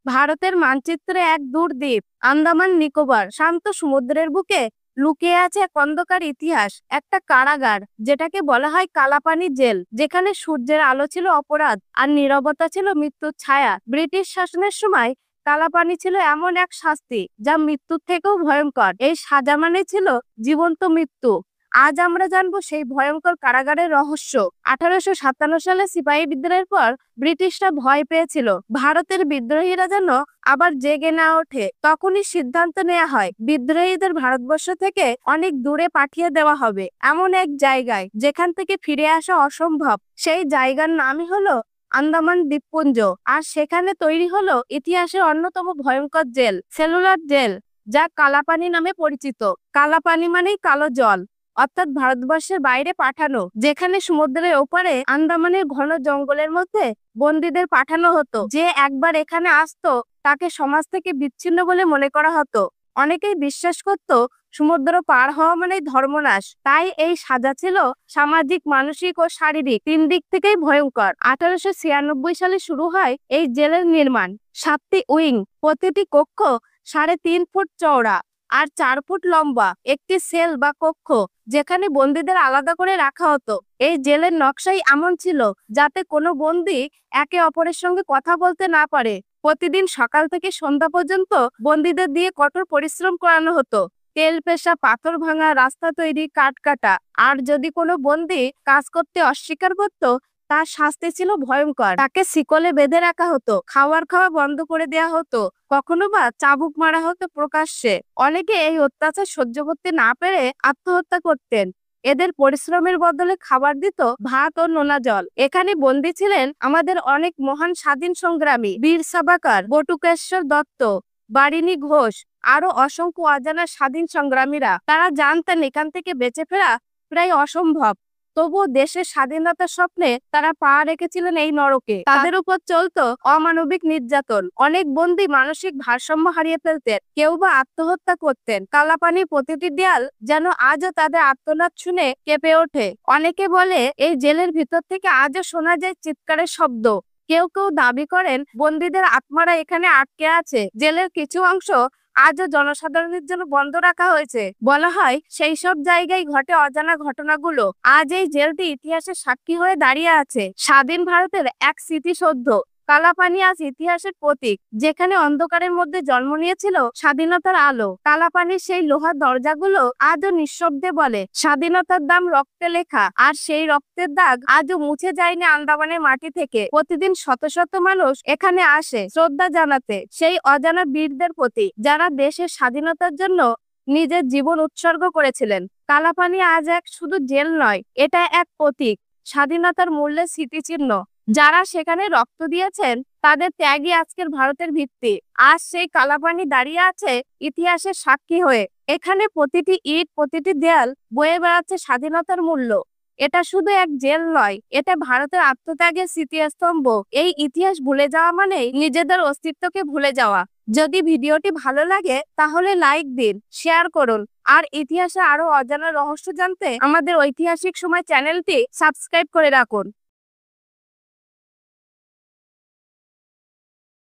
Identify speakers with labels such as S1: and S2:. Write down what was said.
S1: ভারতের মানচিত্রে এক দূর দ্বীপ আন্দামান নিকোবর শান্ত সমুদ্রের বুকে লুকিয়ে আছে এক অন্ধকার ইতিহাস, একটা কারাগার যেটাকে বলা হয় কালাপানি জেল, যেখানে সূর্যের আলো ছিল অপরাধ আর নীরবতা ছিল মৃত্যুর ছায়া। ব্রিটিশ শাসনের সময় কালাপানি ছিল এমন এক শাস্তি যা মৃত্যুর থেকেও ভয়ঙ্কর। এই সাজা মানে ছিল জীবন্ত মৃত্যু। আজ আমরা জানবো সেই ভয়ঙ্কর কারাগারের রহস্য। 1857 সালে সিপাহী বিদ্রোহের পর ব্রিটিশরা ভয় পেয়েছিল ভারতের বিদ্রোহীরা যেন আবার জেগে না ওঠে। তখনই সিদ্ধান্ত নেওয়া হয় বিদ্রোহীদের ভারতবর্ষ থেকে অনেক দূরে পাঠিয়ে দেওয়া হবে, এমন এক জায়গায় যেখান থেকে ফিরে আসা অসম্ভব। সেই জায়গার নামই হলো আন্দামান দ্বীপপুঞ্জ। আর সেখানে তৈরি হলো ইতিহাসের অন্যতম ভয়ঙ্কর জেল, সেলুলার জেল, যা কালাপানি নামে পরিচিত। কালাপানি মানেই কালো জল, অর্থাৎ ভারতবর্ষের বাইরে পাঠানো, যেখানে সমুদ্রের ওপারে আন্দামানের ঘন জঙ্গলের মধ্যে বন্দীদের পাঠানো হতো। যে একবার এখানে আসতো তাকে সমাজ থেকে বিচ্ছিন্ন বলে মনে করা হতো। অনেকেই বিশ্বাস করত সমুদ্র পার হওয়া মানেই ধর্মনাশ। তাই এই সাজা ছিল সামাজিক, মানসিক ও শারীরিক তিন দিক থেকেই ভয়ঙ্কর। 1896 সালে শুরু হয় এই জেলের নির্মাণ। 7টি উইং, প্রতিটি কক্ষ 3.5 ফুট চওড়া আর 4 ফুট লম্বা। একটি সেল বা কক্ষ যেখানে বন্দীদের আলাদা করে রাখা হতো। এই জেলের নকশাই এমন ছিল যাতে কোনো বন্দী একে অপরের সঙ্গে কথা বলতে না পারে। প্রতিদিন সকাল থেকে সন্ধ্যা পর্যন্ত বন্দীদের দিয়ে কঠোর পরিশ্রম করানো হতো। তেল পেশা, পাথর ভাঙা, রাস্তা তৈরি, কাঠ কাটা। আর যদি কোনো বন্দী কাজ করতে অস্বীকার করত, তার শাস্তি ছিল ভয়ঙ্কর। তাকে শিকলে বেঁধে রাখা হতো, খাওয়া বন্ধ করে দেয়া হতো, কখনো বা চাবুক মারা হতো প্রকাশ্যে। অনেকে এই অত্যাচার সহ্য করতে না পেরে আত্মহত্যা করতেন। এদের পরিশ্রমের বদলে খাবার দিত ভাত ও নোনা জল। এখানে বন্দী ছিলেন আমাদের অনেক মহান স্বাধীন সংগ্রামী, বীর সাভারকর, বটুকেশ্বর দত্ত, বারিনী ঘোষ, আরো অসংখ্য অজানা স্বাধীন সংগ্রামীরা। তারা জানতেন এখান থেকে বেঁচে ফেরা প্রায় অসম্ভব, তবুও দেশের স্বাধীনতার স্বপ্নে তারা পা রেখেছিলেন এই নরকে। তাদের উপর চলতো অমানবিক নির্যাতন। অনেক বন্দী মানসিক ভারসাম্য হারিয়ে ফেলতেন, কেউ বা আত্মহত্যা করতেন। কালাপানির প্রতিটি দেয়াল যেন আজও তাদের আর্তনাদ শুনে কেঁপে ওঠে। অনেকে বলে এই জেলের ভিতর থেকে আজও শোনা যায় চিৎকারের শব্দ। কেউ কেউ দাবি করেন বন্দীদের আত্মারা এখানে আটকে আছে। জেলের কিছু অংশ আজও জনসাধারণের জন্য বন্ধ রাখা হয়েছে। বলা হয় সেই সব জায়গায় ঘটে অজানা ঘটনাগুলো। আজ এই জেলটি ইতিহাসের সাক্ষী হয়ে দাঁড়িয়ে আছে। স্বাধীন ভারতের এক স্মৃতিসৌধ কালাপানি আজ ইতিহাসের প্রতীক, যেখানে অন্ধকারের মধ্যে জন্ম নিয়েছিল স্বাধীনতার আলো। কালাপানির সেই লোহার দরজাগুলো আজও নিঃশব্দে বলে স্বাধীনতার দাম রক্তে লেখা। আর সেই রক্তের দাগ আজও মুছে যায়নি আন্দামানের মাটি থেকে। প্রতিদিন শত শত মানুষ এখানে আসে শ্রদ্ধা জানাতে সেই অজানা বীরদের প্রতি, যারা দেশের স্বাধীনতার জন্য নিজের জীবন উৎসর্গ করেছিলেন। কালাপানি আজ এক শুধু জেল নয়, এটা এক প্রতীক, স্বাধীনতার মূল্যের স্মৃতিচিহ্ন। যারা সেখানে রক্ত দিয়েছেন তাদের ত্যাগই আজকের ভারতের ভিত্তি। আজ সেই কালাপানি দাঁড়িয়ে আছে ইতিহাসের সাক্ষী হয়ে। এখানে প্রতিটি ইট, প্রতিটি দেয়াল বয়ে বেড়াচ্ছে স্বাধীনতার মূল্য। এটা শুধু এক জেল নয়, এটা ভারতের আত্মত্যাগের স্মৃতিস্তম্ভ। এই ইতিহাস ভুলে যাওয়া মানেই নিজেদের অস্তিত্বকে ভুলে যাওয়া। যদি ভিডিওটি ভালো লাগে তাহলে লাইক দিন, শেয়ার করুন। আর ইতিহাসে আরো অজানা রহস্য জানতে আমাদের ঐতিহাসিক সময় চ্যানেলটি সাবস্ক্রাইব করে রাখুন।